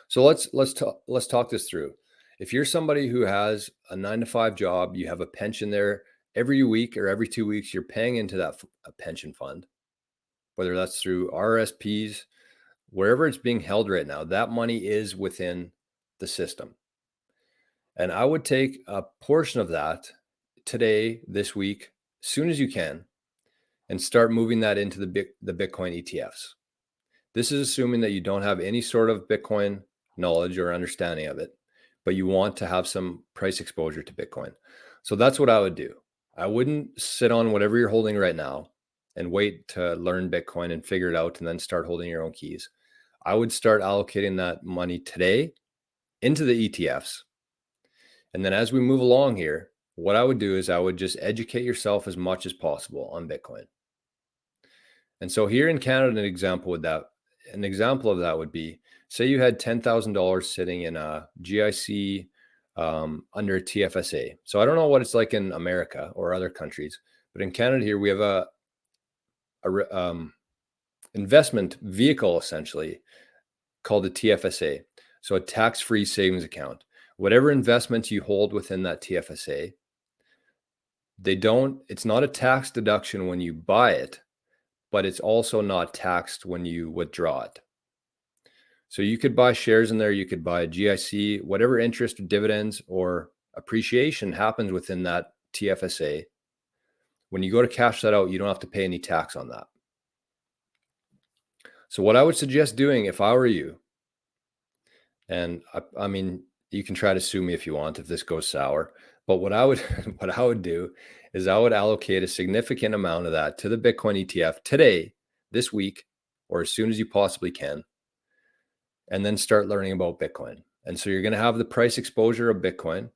So let's talk this through. If you're somebody who has a 9 to 5 job, you have a pension there every week or every 2 weeks, you're paying into that a pension fund, whether that's through RSPs, wherever it's being held right now, that money is within the system. And I would take a portion of that today, this week, as soon as you can, and start moving that into the Bitcoin ETFs. This is assuming that you don't have any sort of Bitcoin knowledge or understanding of it, but you want to have some price exposure to Bitcoin. So that's what I would do. I wouldn't sit on whatever you're holding right now and wait to learn Bitcoin and figure it out and then start holding your own keys. I would start allocating that money today into the ETFs. And then as we move along here, what I would do is I would just educate yourself as much as possible on Bitcoin. And so here in Canada, an example of that would be, say you had $10,000 sitting in a GIC under a TFSA. So I don't know what it's like in America or other countries, but in Canada here we have a investment vehicle essentially called a TFSA. So a tax-free savings account. Whatever investments you hold within that TFSA, it's not a tax deduction when you buy it, but it's also not taxed when you withdraw it. So you could buy shares in there, you could buy a GIC, whatever interest or dividends or appreciation happens within that TFSA. When you go to cash that out, you don't have to pay any tax on that. So what I would suggest doing if I were you, and I mean, you can try to sue me if you want, if this goes sour, but what I would do is I would allocate a significant amount of that to the Bitcoin ETF today, this week, or as soon as you possibly can, and then start learning about Bitcoin. And so you're going to have the price exposure of Bitcoin.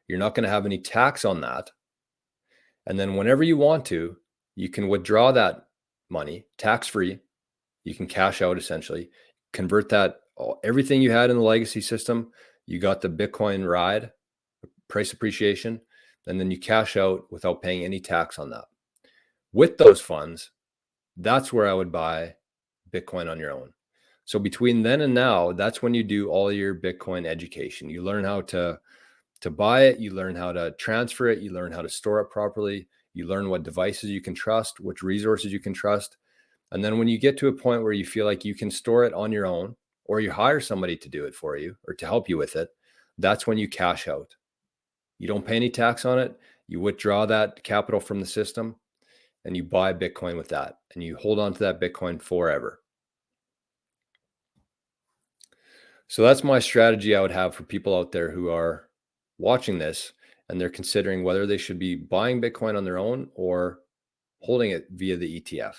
You're not going to have any tax on that. And then whenever you want to, you can withdraw that money tax-free. You can cash out essentially, convert that, everything you had in the legacy system, you got the Bitcoin ride, price appreciation, and then you cash out without paying any tax on that. With those funds, that's where I would buy Bitcoin on your own. So between then and now, that's when you do all your Bitcoin education. You learn how to buy it, you learn how to transfer it, you learn how to store it properly, you learn what devices you can trust, which resources you can trust. And then when you get to a point where you feel like you can store it on your own, or you hire somebody to do it for you or to help you with it, that's when you cash out. You don't pay any tax on it. You withdraw that capital from the system and you buy Bitcoin with that, and you hold on to that Bitcoin forever. So that's my strategy I would have for people out there who are watching this and they're considering whether they should be buying Bitcoin on their own or holding it via the ETF.